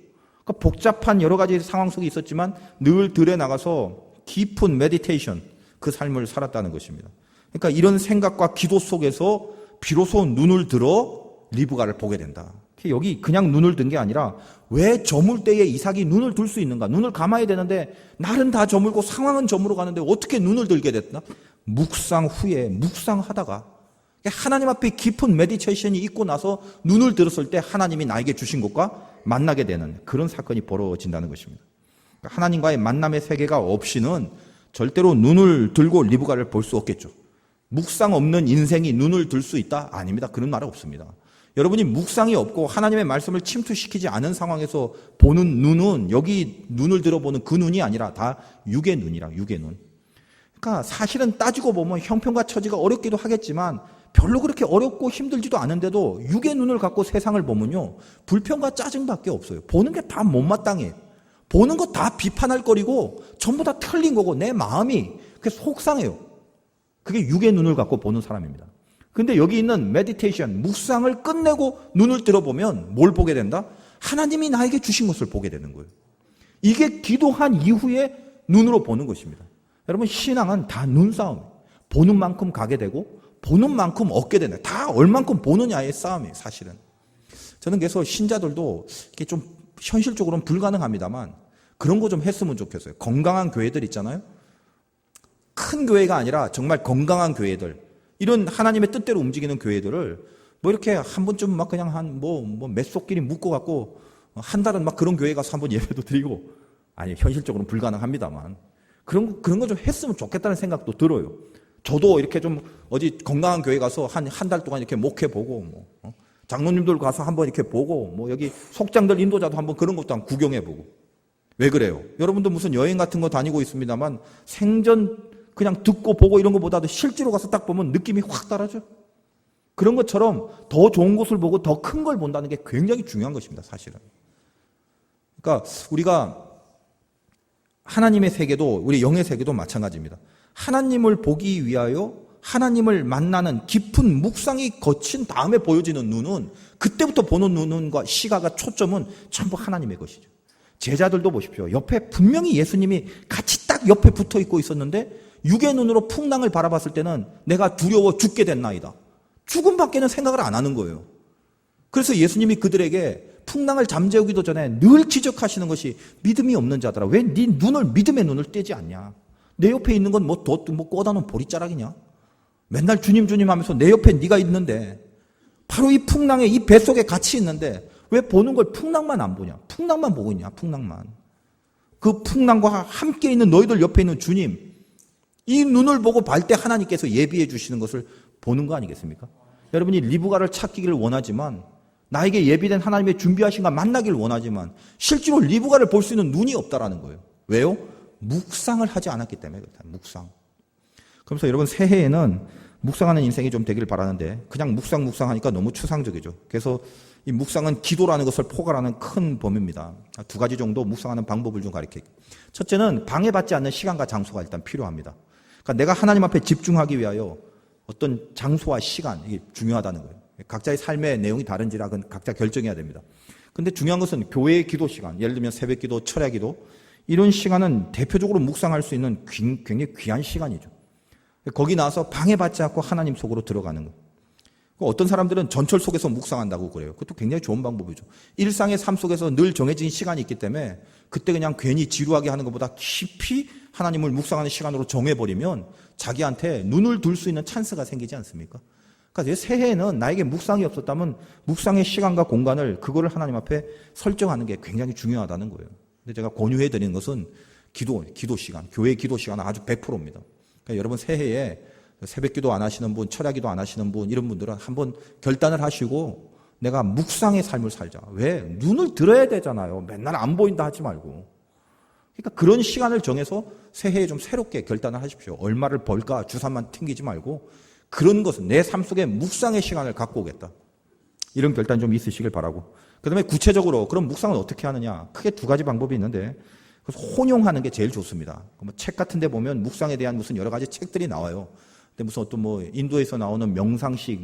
그러니까 복잡한 여러 가지 상황 속에 있었지만 늘 들에 나가서 깊은 메디테이션 그 삶을 살았다는 것입니다. 그러니까 이런 생각과 기도 속에서 비로소 눈을 들어 리브가를 보게 된다. 여기 그냥 눈을 든 게 아니라 왜 저물 때에 이삭이 눈을 들 수 있는가? 눈을 감아야 되는데 날은 다 저물고 상황은 저물어 가는데 어떻게 눈을 들게 됐나? 묵상 후에 묵상하다가 하나님 앞에 깊은 메디테이션이 있고 나서 눈을 들었을 때 하나님이 나에게 주신 것과 만나게 되는 그런 사건이 벌어진다는 것입니다. 하나님과의 만남의 세계가 없이는 절대로 눈을 들고 리브가를 볼 수 없겠죠. 묵상 없는 인생이 눈을 들 수 있다? 아닙니다. 그런 말은 없습니다. 여러분이 묵상이 없고 하나님의 말씀을 침투시키지 않은 상황에서 보는 눈은 여기 눈을 들어보는 그 눈이 아니라 다 육의 눈이라 육의 눈. 그러니까 사실은 따지고 보면 형편과 처지가 어렵기도 하겠지만 별로 그렇게 어렵고 힘들지도 않은데도 육의 눈을 갖고 세상을 보면요, 불평과 짜증밖에 없어요. 보는 게 다 못마땅해. 보는 거 다 비판할 거리고 전부 다 틀린 거고 내 마음이 그게 속상해요. 그게 육의 눈을 갖고 보는 사람입니다. 근데 여기 있는 메디테이션, 묵상을 끝내고 눈을 들어보면 뭘 보게 된다? 하나님이 나에게 주신 것을 보게 되는 거예요. 이게 기도한 이후에 눈으로 보는 것입니다. 여러분, 신앙은 다 눈싸움이에요. 보는 만큼 가게 되고 보는 만큼 얻게 되는, 다 얼만큼 보느냐의 싸움이에요, 사실은. 저는 그래서 신자들도 이게 좀 현실적으로는 불가능합니다만 그런 거 좀 했으면 좋겠어요. 건강한 교회들 있잖아요. 큰 교회가 아니라 정말 건강한 교회들, 이런 하나님의 뜻대로 움직이는 교회들을 뭐 이렇게 한 번쯤 막 그냥 한 몇 속끼리 묶어 갖고 한 달은 막 그런 교회 가서 한번 예배도 드리고, 아니 현실적으로는 불가능합니다만 그런 거 좀 했으면 좋겠다는 생각도 들어요. 저도 이렇게 좀 어디 건강한 교회 가서 한 달 동안 이렇게 목회 보고 장로님들 가서 한번 이렇게 보고 여기 속장들 인도자도 한번 그런 것도 한번 구경해 보고. 왜 그래요? 여러분도 무슨 여행 같은 거 다니고 있습니다만 생전 그냥 듣고 보고 이런 것보다도 실제로 가서 딱 보면 느낌이 확 달라져. 그런 것처럼 더 좋은 곳을 보고 더 큰 걸 본다는 게 굉장히 중요한 것입니다, 사실은. 그러니까 우리가 하나님의 세계도, 우리 영의 세계도 마찬가지입니다. 하나님을 보기 위하여 하나님을 만나는 깊은 묵상이 거친 다음에 보여지는 눈은, 그때부터 보는 눈과 시각과 초점은 전부 하나님의 것이죠. 제자들도 보십시오. 옆에 분명히 예수님이 같이 딱 옆에 붙어 있고 있었는데 육의 눈으로 풍랑을 바라봤을 때는 내가 두려워 죽게 됐나이다. 죽음밖에는 생각을 안 하는 거예요. 그래서 예수님이 그들에게 풍랑을 잠재우기도 전에 늘 지적하시는 것이 믿음이 없는 자들아, 왜 네 눈을 믿음의 눈을 떼지 않냐? 내 옆에 있는 건 뭐 꽂아놓은 보리자락이냐? 맨날 주님 주님 하면서 내 옆에 네가 있는데, 바로 이 풍랑에 이 뱃속에 같이 있는데 왜 보는 걸 풍랑만 안 보냐? 풍랑만 보고 있냐? 풍랑만. 그 풍랑과 함께 있는 너희들 옆에 있는 주님, 이 눈을 보고 발 때 하나님께서 예비해 주시는 것을 보는 거 아니겠습니까? 여러분이 리브가를 찾기를 원하지만, 나에게 예비된 하나님의 준비하신 가 만나기를 원하지만 실제로 리브가를 볼 수 있는 눈이 없다라는 거예요. 왜요? 묵상을 하지 않았기 때문에 그렇다. 묵상. 그래서 여러분, 새해에는 묵상하는 인생이 좀 되기를 바라는데 그냥 묵상하니까 너무 추상적이죠. 그래서 이 묵상은 기도라는 것을 포괄하는 큰 범위입니다. 두 가지 정도 묵상하는 방법을 좀 가르쳐요. 첫째는 방해받지 않는 시간과 장소가 일단 필요합니다. 그러니까 내가 하나님 앞에 집중하기 위하여 어떤 장소와 시간, 이게 중요하다는 거예요. 각자의 삶의 내용이 다른지라 그건 각자 결정해야 됩니다. 근데 중요한 것은 교회의 기도 시간, 예를 들면 새벽 기도, 철야 기도, 이런 시간은 대표적으로 묵상할 수 있는 굉장히 귀한 시간이죠. 거기 나와서 방해받지 않고 하나님 속으로 들어가는 거예요. 어떤 사람들은 전철 속에서 묵상한다고 그래요. 그것도 굉장히 좋은 방법이죠. 일상의 삶 속에서 늘 정해진 시간이 있기 때문에 그때 그냥 괜히 지루하게 하는 것보다 깊이 하나님을 묵상하는 시간으로 정해버리면 자기한테 눈을 둘 수 있는 찬스가 생기지 않습니까? 그러니까 새해에는 나에게 묵상이 없었다면 묵상의 시간과 공간을, 그거를 하나님 앞에 설정하는 게 굉장히 중요하다는 거예요. 근데 제가 권유해 드리는 것은 기도 시간, 교회 기도 시간은 아주 100%입니다. 그러니까 여러분, 새해에 새벽 기도 안 하시는 분, 철야 기도 안 하시는 분, 이런 분들은 한번 결단을 하시고 내가 묵상의 삶을 살자. 왜? 눈을 들어야 되잖아요. 맨날 안 보인다 하지 말고. 그러니까 그런 시간을 정해서 새해에 좀 새롭게 결단을 하십시오. 얼마를 벌까 주산만 튕기지 말고 그런 것은 내 삶 속에 묵상의 시간을 갖고 오겠다. 이런 결단 좀 있으시길 바라고. 그 다음에 구체적으로 그럼 묵상은 어떻게 하느냐. 크게 두 가지 방법이 있는데, 그래서 혼용하는 게 제일 좋습니다. 책 같은 데 보면 묵상에 대한 무슨 여러 가지 책들이 나와요. 근데 무슨 어떤 인도에서 나오는 명상식,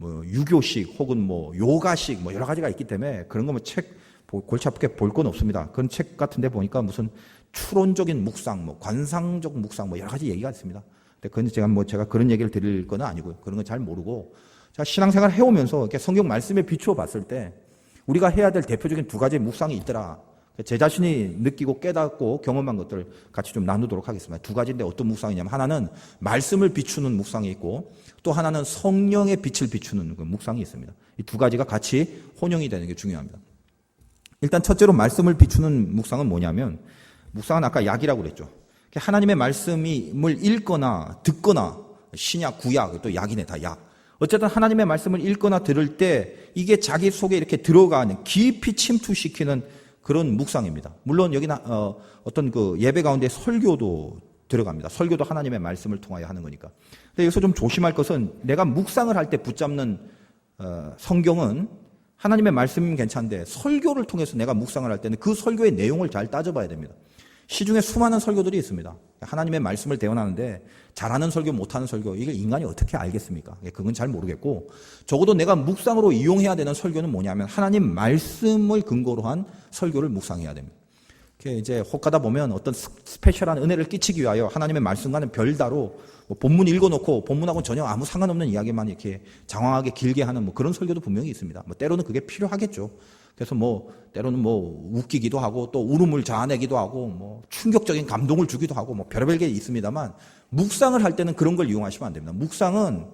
유교식, 혹은 요가식, 여러 가지가 있기 때문에 그런 거 책 골치 아프게 볼 건 없습니다. 그런 책 같은 데 보니까 무슨 추론적인 묵상, 관상적 묵상, 여러 가지 얘기가 있습니다. 근데 그건 제가 그런 얘기를 드릴 건 아니고요. 그런 건 잘 모르고, 제가 신앙생활 해오면서 이렇게 성경 말씀에 비추어 봤을 때 우리가 해야 될 대표적인 두 가지의 묵상이 있더라. 제 자신이 느끼고 깨닫고 경험한 것들을 같이 좀 나누도록 하겠습니다. 두 가지인데 어떤 묵상이냐면, 하나는 말씀을 비추는 묵상이 있고 또 하나는 성령의 빛을 비추는 그 묵상이 있습니다. 이 두 가지가 같이 혼용이 되는 게 중요합니다. 일단 첫째로 말씀을 비추는 묵상은 뭐냐면, 묵상은 아까 약이라고 그랬죠. 하나님의 말씀을 읽거나 듣거나, 신약, 구약, 또 약이네, 다 약. 어쨌든 하나님의 말씀을 읽거나 들을 때 이게 자기 속에 이렇게 들어가는, 깊이 침투시키는 그런 묵상입니다. 물론 여기는 어떤 그 예배 가운데 설교도 들어갑니다. 설교도 하나님의 말씀을 통하여 하는 거니까. 근데 여기서 좀 조심할 것은 내가 묵상을 할 때 붙잡는 성경은 하나님의 말씀은 괜찮은데 설교를 통해서 내가 묵상을 할 때는 그 설교의 내용을 잘 따져봐야 됩니다. 시중에 수많은 설교들이 있습니다. 하나님의 말씀을 대언하는데 잘하는 설교, 못하는 설교, 이걸 인간이 어떻게 알겠습니까? 그건 잘 모르겠고, 적어도 내가 묵상으로 이용해야 되는 설교는 뭐냐면 하나님 말씀을 근거로 한 설교를 묵상해야 됩니다. 이제 혹 가다 보면 어떤 스페셜한 은혜를 끼치기 위하여 하나님의 말씀과는 별다로 본문 읽어놓고 본문하고는 전혀 아무 상관없는 이야기만 이렇게 장황하게 길게 하는 그런 설교도 분명히 있습니다. 때로는 그게 필요하겠죠. 그래서 때로는 웃기기도 하고 또 울음을 자아내기도 하고 충격적인 감동을 주기도 하고 별의별 게 있습니다만, 묵상을 할 때는 그런 걸 이용하시면 안 됩니다. 묵상은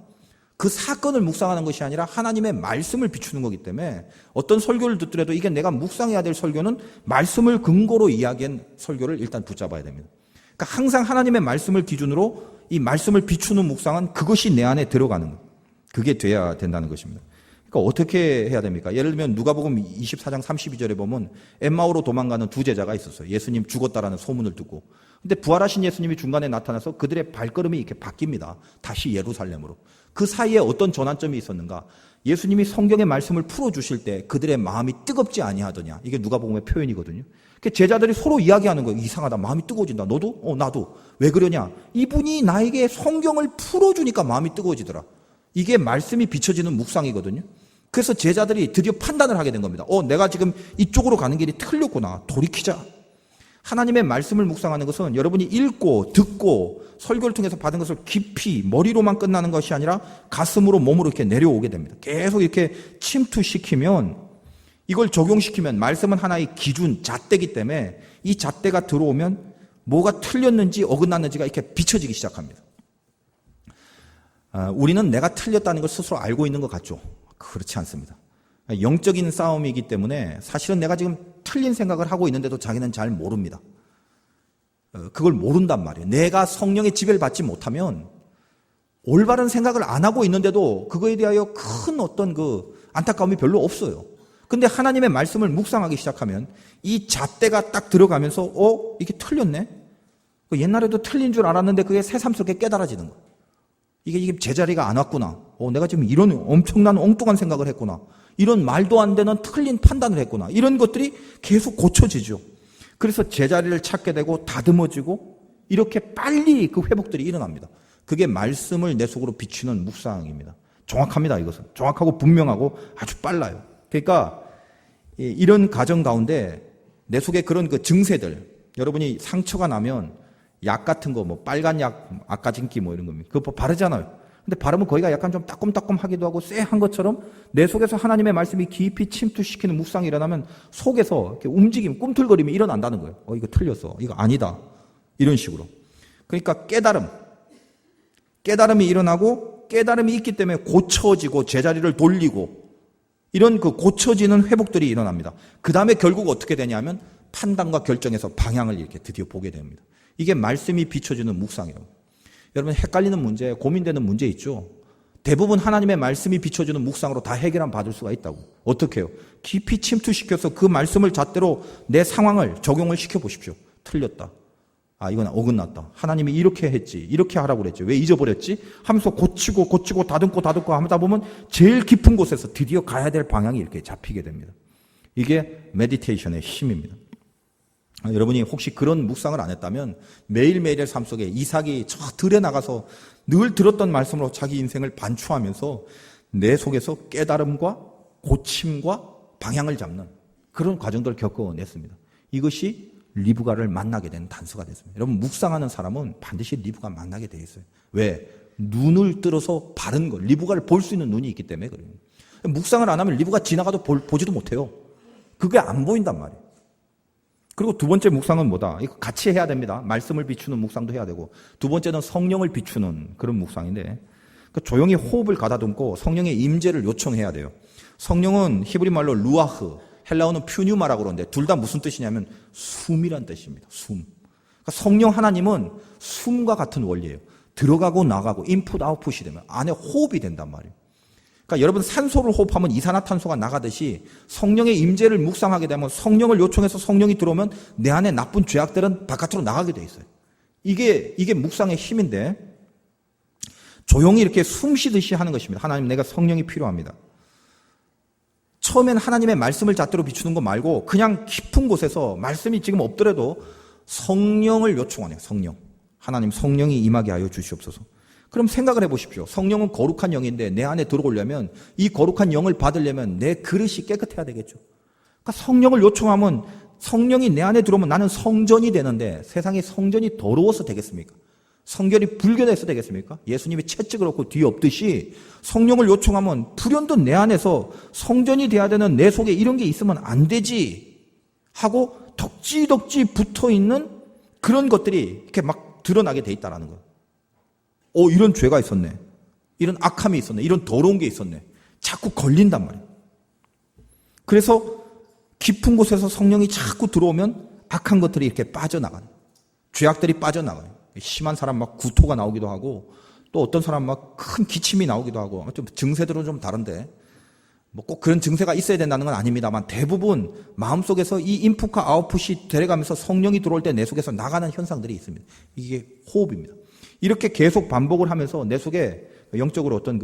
그 사건을 묵상하는 것이 아니라 하나님의 말씀을 비추는 거기 때문에 어떤 설교를 듣더라도 이게 내가 묵상해야 될 설교는 말씀을 근거로 이야기한 설교를 일단 붙잡아야 됩니다. 그러니까 항상 하나님의 말씀을 기준으로 이 말씀을 비추는 묵상은 그것이 내 안에 들어가는 거예요. 그게 돼야 된다는 것입니다. 그러니까 어떻게 해야 됩니까? 예를 들면 누가복음 24장 32절에 보면 엠마오로 도망가는 두 제자가 있었어요. 예수님 죽었다라는 소문을 듣고. 근데 부활하신 예수님이 중간에 나타나서 그들의 발걸음이 이렇게 바뀝니다. 다시 예루살렘으로. 그 사이에 어떤 전환점이 있었는가? 예수님이 성경의 말씀을 풀어주실 때 그들의 마음이 뜨겁지 아니하더냐. 이게 누가복음의 표현이거든요. 제자들이 서로 이야기하는 거예요. 이상하다. 마음이 뜨거워진다. 너도? 나도. 왜 그러냐? 이분이 나에게 성경을 풀어주니까 마음이 뜨거워지더라. 이게 말씀이 비춰지는 묵상이거든요. 그래서 제자들이 드디어 판단을 하게 된 겁니다. 내가 지금 이쪽으로 가는 길이 틀렸구나. 돌이키자. 하나님의 말씀을 묵상하는 것은 여러분이 읽고 듣고 설교를 통해서 받은 것을 깊이 머리로만 끝나는 것이 아니라 가슴으로 몸으로 이렇게 내려오게 됩니다. 계속 이렇게 침투시키면, 이걸 적용시키면 말씀은 하나의 기준, 잣대이기 때문에 이 잣대가 들어오면 뭐가 틀렸는지 어긋났는지가 이렇게 비춰지기 시작합니다. 우리는 내가 틀렸다는 걸 스스로 알고 있는 것 같죠? 그렇지 않습니다. 영적인 싸움이기 때문에 사실은 내가 지금 틀린 생각을 하고 있는데도 자기는 잘 모릅니다. 그걸 모른단 말이에요. 내가 성령의 지배를 받지 못하면 올바른 생각을 안 하고 있는데도 그거에 대하여 큰 어떤 안타까움이 별로 없어요. 근데 하나님의 말씀을 묵상하기 시작하면 이 잣대가 딱 들어가면서 이게 틀렸네? 옛날에도 틀린 줄 알았는데 그게 새삼스럽게 깨달아지는 거예요. 이게 제자리가 안 왔구나. 내가 지금 이런 엄청난 엉뚱한 생각을 했구나. 이런 말도 안 되는 틀린 판단을 했구나. 이런 것들이 계속 고쳐지죠. 그래서 제자리를 찾게 되고 다듬어지고 이렇게 빨리 그 회복들이 일어납니다. 그게 말씀을 내 속으로 비추는 묵상입니다. 정확합니다. 이것은. 정확하고 분명하고 아주 빨라요. 그러니까 이런 과정 가운데 내 속에 그런 증세들, 여러분이 상처가 나면 약 같은 거, 빨간 약, 아까진기 이런 겁니다. 그거 바르잖아요. 근데 바르면 거기가 약간 좀 따끔따끔하기도 하고 쎄한 것처럼 내 속에서 하나님의 말씀이 깊이 침투시키는 묵상이 일어나면 속에서 이렇게 움직임, 꿈틀거림이 일어난다는 거예요. 이거 틀렸어. 이거 아니다. 이런 식으로. 그러니까 깨달음이 일어나고 깨달음이 있기 때문에 고쳐지고 제자리를 돌리고 이런 고쳐지는 회복들이 일어납니다. 그 다음에 결국 어떻게 되냐면 판단과 결정에서 방향을 이렇게 드디어 보게 됩니다. 이게 말씀이 비춰주는 묵상이에요. 여러분 헷갈리는 문제, 고민되는 문제 있죠? 대부분 하나님의 말씀이 비춰주는 묵상으로 다 해결함 받을 수가 있다고. 어떻게 해요? 깊이 침투시켜서 그 말씀을 잣대로 내 상황을 적용을 시켜보십시오. 틀렸다. 이건 어긋났다. 하나님이 이렇게 했지. 이렇게 하라고 그랬지. 왜 잊어버렸지? 하면서 고치고 다듬고 하다 보면 제일 깊은 곳에서 드디어 가야 될 방향이 이렇게 잡히게 됩니다. 이게 메디테이션의 힘입니다. 여러분이 혹시 그런 묵상을 안 했다면 매일매일의 삶 속에 이삭이 저 들에 나가서 늘 들었던 말씀으로 자기 인생을 반추하면서 내 속에서 깨달음과 고침과 방향을 잡는 그런 과정들을 겪어냈습니다. 이것이 리브가를 만나게 된 단서가 됐습니다. 여러분 묵상하는 사람은 반드시 리브가 만나게 돼 있어요. 왜? 눈을 들어서 바른 것, 리브가를 볼 수 있는 눈이 있기 때문에 그래요. 묵상을 안 하면 리브가 지나가도 보지도 못해요. 그게 안 보인단 말이에요. 그리고 두 번째 묵상은 뭐다? 이거 같이 해야 됩니다. 말씀을 비추는 묵상도 해야 되고, 두 번째는 성령을 비추는 그런 묵상인데, 조용히 호흡을 가다듬고 성령의 임재를 요청해야 돼요. 성령은 히브리 말로 루아흐, 헬라어는 퓨뉴마라고 그러는데 둘 다 무슨 뜻이냐면 숨이란 뜻입니다. 숨. 그러니까 성령 하나님은 숨과 같은 원리예요. 들어가고 나가고 인풋 아웃풋이 되면 안에 호흡이 된단 말이에요. 그러니까 여러분 산소를 호흡하면 이산화탄소가 나가듯이 성령의 임재를 묵상하게 되면 성령을 요청해서 성령이 들어오면 내 안에 나쁜 죄악들은 바깥으로 나가게 돼 있어요. 이게 묵상의 힘인데 조용히 이렇게 숨 쉬듯이 하는 것입니다. 하나님, 내가 성령이 필요합니다. 처음엔 하나님의 말씀을 잣대로 비추는 거 말고 그냥 깊은 곳에서 말씀이 지금 없더라도 성령을 요청하네요. 성령. 하나님, 성령이 임하게 하여 주시옵소서. 그럼 생각을 해보십시오. 성령은 거룩한 영인데 내 안에 들어오려면, 이 거룩한 영을 받으려면 내 그릇이 깨끗해야 되겠죠. 그러니까 성령을 요청하면, 성령이 내 안에 들어오면 나는 성전이 되는데 세상에 성전이 더러워서 되겠습니까? 성결이 불교돼서 되겠습니까? 예수님이 채찍을 얻고 뒤에 엎듯이 성령을 요청하면 불연도 내 안에서 성전이 돼야 되는 내 속에 이런 게 있으면 안 되지 하고 덕지덕지 붙어있는 그런 것들이 이렇게 막 드러나게 돼 있다는 거예요. 이런 죄가 있었네. 이런 악함이 있었네. 이런 더러운 게 있었네. 자꾸 걸린단 말이에요. 그래서 깊은 곳에서 성령이 자꾸 들어오면 악한 것들이 이렇게 빠져나가요. 죄악들이 빠져나가요. 심한 사람 막 구토가 나오기도 하고, 또 어떤 사람 막 큰 기침이 나오기도 하고, 좀 증세들은 좀 다른데, 뭐 꼭 그런 증세가 있어야 된다는 건 아닙니다만, 대부분 마음속에서 이 인풋과 아웃풋이 되어가면서 성령이 들어올 때 내 속에서 나가는 현상들이 있습니다. 이게 호흡입니다. 이렇게 계속 반복을 하면서 내 속에 영적으로 어떤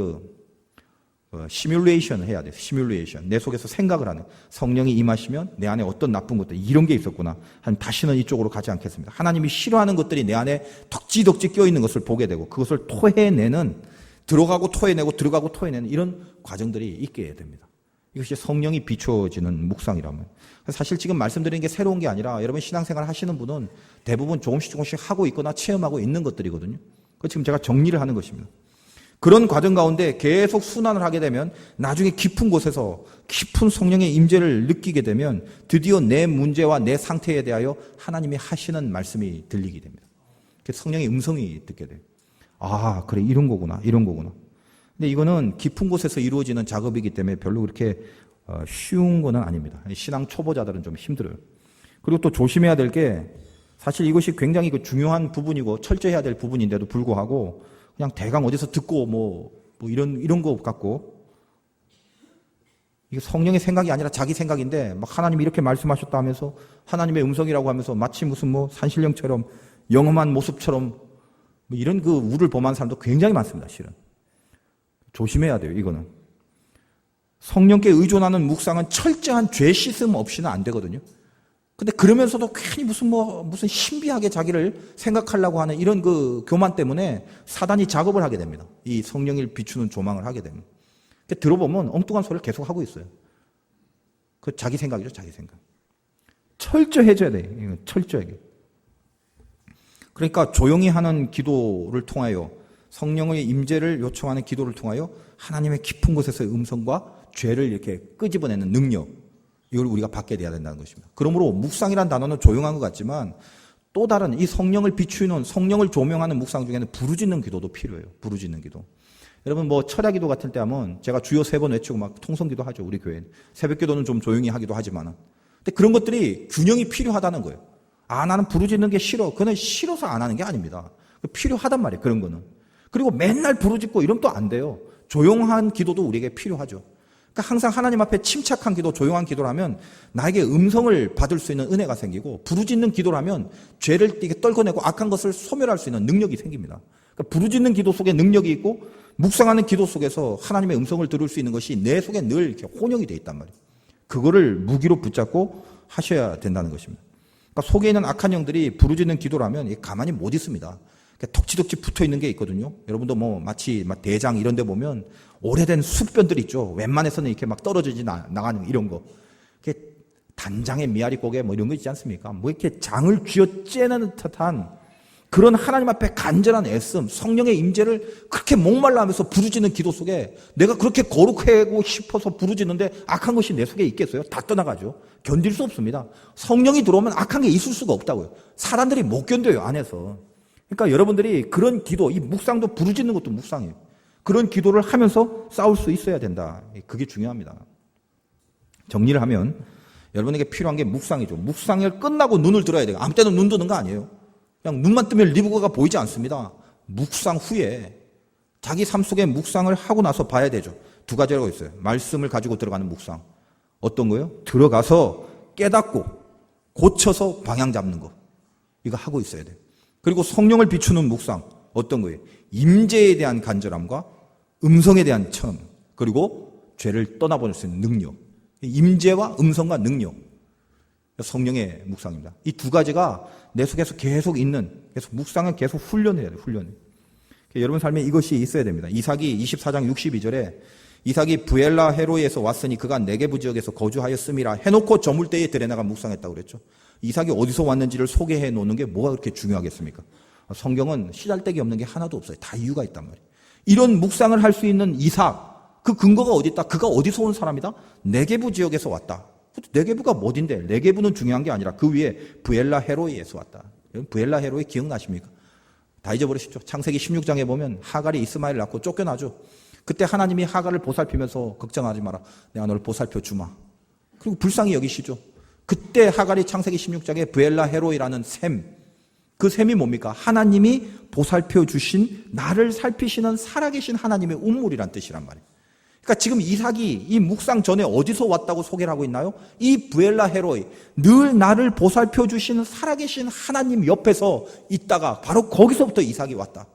시뮬레이션을 해야 돼요. 시뮬레이션. 내 속에서 생각을 하는. 성령이 임하시면 내 안에 어떤 나쁜 것들, 이런 게 있었구나. 다시는 이쪽으로 가지 않겠습니다. 하나님이 싫어하는 것들이 내 안에 덕지덕지 껴있는 것을 보게 되고, 그것을 토해내는, 들어가고 토해내고 들어가고 토해내는 이런 과정들이 있게 됩니다. 이것이 성령이 비춰지는 묵상이라면. 사실 지금 말씀드리는 게 새로운 게 아니라 여러분 신앙생활 하시는 분은 대부분 조금씩 하고 있거나 체험하고 있는 것들이거든요. 그 지금 제가 정리를 하는 것입니다. 그런 과정 가운데 계속 순환을 하게 되면 나중에 깊은 곳에서 깊은 성령의 임재를 느끼게 되면 드디어 내 문제와 내 상태에 대하여 하나님이 하시는 말씀이 들리게 됩니다. 성령의 음성이 듣게 돼요. 아, 그래, 이런 거구나, 이런 거구나. 근데 이거는 깊은 곳에서 이루어지는 작업이기 때문에 별로 그렇게 쉬운 거는 아닙니다. 신앙 초보자들은 좀 힘들어요. 그리고 또 조심해야 될 게, 사실 이것이 굉장히 중요한 부분이고 철저해야 될 부분인데도 불구하고 그냥 대강 어디서 듣고 뭐 이런 거 갖고, 이게 성령의 생각이 아니라 자기 생각인데 막 하나님이 이렇게 말씀하셨다 하면서 하나님의 음성이라고 하면서 마치 무슨 산신령처럼 영험한 모습처럼 이런 우를 범한 사람도 굉장히 많습니다. 실은 조심해야 돼요. 이거는 성령께 의존하는 묵상은 철저한 죄 씻음 없이는 안 되거든요. 근데 그러면서도 괜히 무슨 신비하게 자기를 생각하려고 하는 이런 교만 때문에 사단이 작업을 하게 됩니다. 이 성령을 비추는 조망을 하게 됩니다. 들어보면 엉뚱한 소리를 계속 하고 있어요. 그 자기 생각이죠, 자기 생각. 철저해져야 돼요. 철저하게. 그러니까 조용히 하는 기도를 통하여, 성령의 임재를 요청하는 기도를 통하여 하나님의 깊은 곳에서의 음성과 죄를 이렇게 끄집어내는 능력, 이걸 우리가 받게 돼야 된다는 것입니다. 그러므로 묵상이라는 단어는 조용한 것 같지만 또 다른 이 성령을 비추는, 성령을 조명하는 묵상 중에는 부르짖는 기도도 필요해요. 부르짖는 기도. 여러분 철야 기도 같을 때 하면 제가 주여 3번 외치고 막 통성기도 하죠. 우리 교회는. 새벽 기도는 좀 조용히 하기도 하지만, 근데 그런 것들이 균형이 필요하다는 거예요. 나는 부르짖는 게 싫어. 그건 싫어서 안 하는 게 아닙니다. 필요하단 말이에요. 그런 거는. 그리고 맨날 부르짖고 이러면 또 안 돼요. 조용한 기도도 우리에게 필요하죠. 그러니까 항상 하나님 앞에 침착한 기도, 조용한 기도를 하면 나에게 음성을 받을 수 있는 은혜가 생기고, 부르짖는 기도를 하면 죄를 떨궈내고 악한 것을 소멸할 수 있는 능력이 생깁니다. 그러니까 부르짖는 기도 속에 능력이 있고, 묵상하는 기도 속에서 하나님의 음성을 들을 수 있는 것이 내 속에 늘 이렇게 혼용이 돼 있단 말이에요. 그거를 무기로 붙잡고 하셔야 된다는 것입니다. 그러니까 속에 있는 악한 영들이 부르짖는 기도를 하면 가만히 못 있습니다. 덕지덕지 붙어 있는 게 있거든요. 여러분도 마치 대장 이런 데 보면 오래된 숯변들 있죠. 웬만해서는 이렇게 막 떨어지지 나가는 이런 거. 단장의 미아리 고개 이런 거 있지 않습니까? 이렇게 장을 쥐어짜는 듯한 그런 하나님 앞에 간절한 애씀, 성령의 임재를 그렇게 목말라 하면서 부르짖는 기도 속에 내가 그렇게 거룩하고 싶어서 부르짖는데 악한 것이 내 속에 있겠어요? 다 떠나가죠. 견딜 수 없습니다. 성령이 들어오면 악한 게 있을 수가 없다고요. 사람들이 못 견뎌요, 안에서. 그러니까 여러분들이 그런 기도, 이 묵상도 부르짖는 것도 묵상이에요. 그런 기도를 하면서 싸울 수 있어야 된다. 그게 중요합니다. 정리를 하면 여러분에게 필요한 게 묵상이죠. 묵상을 끝나고 눈을 들어야 돼요. 아무 때나 눈 뜨는 거 아니에요. 그냥 눈만 뜨면 리브가가 보이지 않습니다. 묵상 후에 자기 삶 속에 묵상을 하고 나서 봐야 되죠. 2가지라고 있어요. 말씀을 가지고 들어가는 묵상. 어떤 거요? 들어가서 깨닫고 고쳐서 방향 잡는 거. 이거 하고 있어야 돼요. 그리고 성령을 비추는 묵상. 어떤 거예요? 임재에 대한 간절함과 음성에 대한 천, 그리고 죄를 떠나보낼 수 있는 능력. 임재와 음성과 능력. 성령의 묵상입니다. 이 두 가지가 내 속에서 계속 있는, 계속 묵상은 계속 훈련해야 돼요. 훈련. 여러분 삶에 이것이 있어야 됩니다. 이삭이 24장 62절에 이삭이 부엘라 헤로이에서 왔으니 그가 네게부 지역에서 거주하였음이라 해놓고 저물 때에 들여나가 묵상했다고 그랬죠. 이삭이 어디서 왔는지를 소개해 놓는 게 뭐가 그렇게 중요하겠습니까? 성경은 시달데기 없는 게 하나도 없어요. 다 이유가 있단 말이에요. 이런 묵상을 할 수 있는 이삭, 그 근거가 어디 있다? 그가 어디서 온 사람이다? 네게부 지역에서 왔다. 네게부가 어딘데? 네게부는 중요한 게 아니라 그 위에 부엘라 헤로이에서 왔다. 부엘라 헤로이 기억나십니까? 다 잊어버리시죠? 창세기 16장에 보면 하갈이 이스마엘을 낳고 쫓겨나죠. 그때 하나님이 하갈을 보살피면서 걱정하지 마라. 내가 너를 보살펴 주마. 그리고 불쌍히 여기시죠. 그때 하갈이 창세기 16장에 부엘라 헤로이라는 샘, 그 샘이 뭡니까? 하나님이 보살펴 주신 나를 살피시는 살아계신 하나님의 운물이란 뜻이란 말이에요. 그러니까 지금 이삭이 이 묵상 전에 어디서 왔다고 소개를 하고 있나요? 이 부엘라 헤로이, 늘 나를 보살펴 주시는 살아계신 하나님 옆에서 있다가 바로 거기서부터 이삭이 왔다.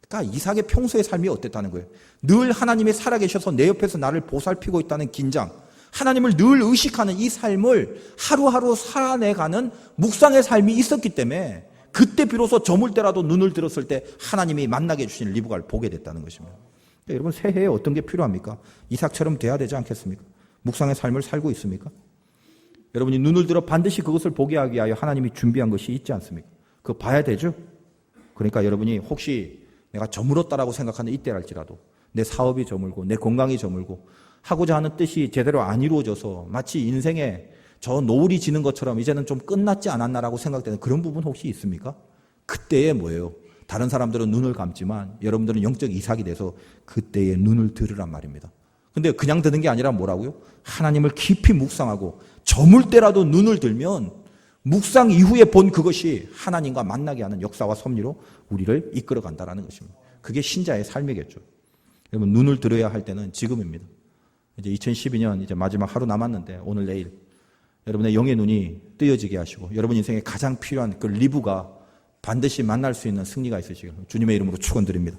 그러니까 이삭의 평소의 삶이 어땠다는 거예요? 늘 하나님이 살아계셔서 내 옆에서 나를 보살피고 있다는 긴장, 하나님을 늘 의식하는 이 삶을 하루하루 살아내가는 묵상의 삶이 있었기 때문에 그때 비로소 저물 때라도 눈을 들었을 때 하나님이 만나게 해주신 리브가를 보게 됐다는 것입니다. 그러니까 여러분 새해에 어떤 게 필요합니까? 이삭처럼 돼야 되지 않겠습니까? 묵상의 삶을 살고 있습니까? 여러분이 눈을 들어 반드시 그것을 보게 하기 위하여 하나님이 준비한 것이 있지 않습니까? 그거 봐야 되죠? 그러니까 여러분이 혹시 내가 저물었다라고 생각하는 이때랄지라도 내 사업이 저물고 내 건강이 저물고 하고자 하는 뜻이 제대로 안 이루어져서 마치 인생에 저 노을이 지는 것처럼 이제는 좀 끝났지 않았나라고 생각되는 그런 부분 혹시 있습니까? 그때에 뭐예요? 다른 사람들은 눈을 감지만 여러분들은 영적 이삭이 돼서 그때에 눈을 들으란 말입니다. 근데 그냥 드는 게 아니라 뭐라고요? 하나님을 깊이 묵상하고 저물 때라도 눈을 들면 묵상 이후에 본 그것이 하나님과 만나게 하는 역사와 섭리로 우리를 이끌어 간다라는 것입니다. 그게 신자의 삶이겠죠. 여러분 눈을 들어야 할 때는 지금입니다. 이제 2012년 이제 마지막 하루 남았는데 오늘 내일 여러분의 영의 눈이 뜨여지게 하시고 여러분 인생에 가장 필요한 그 리브가 반드시 만날 수 있는 승리가 있으시길 주님의 이름으로 축원드립니다.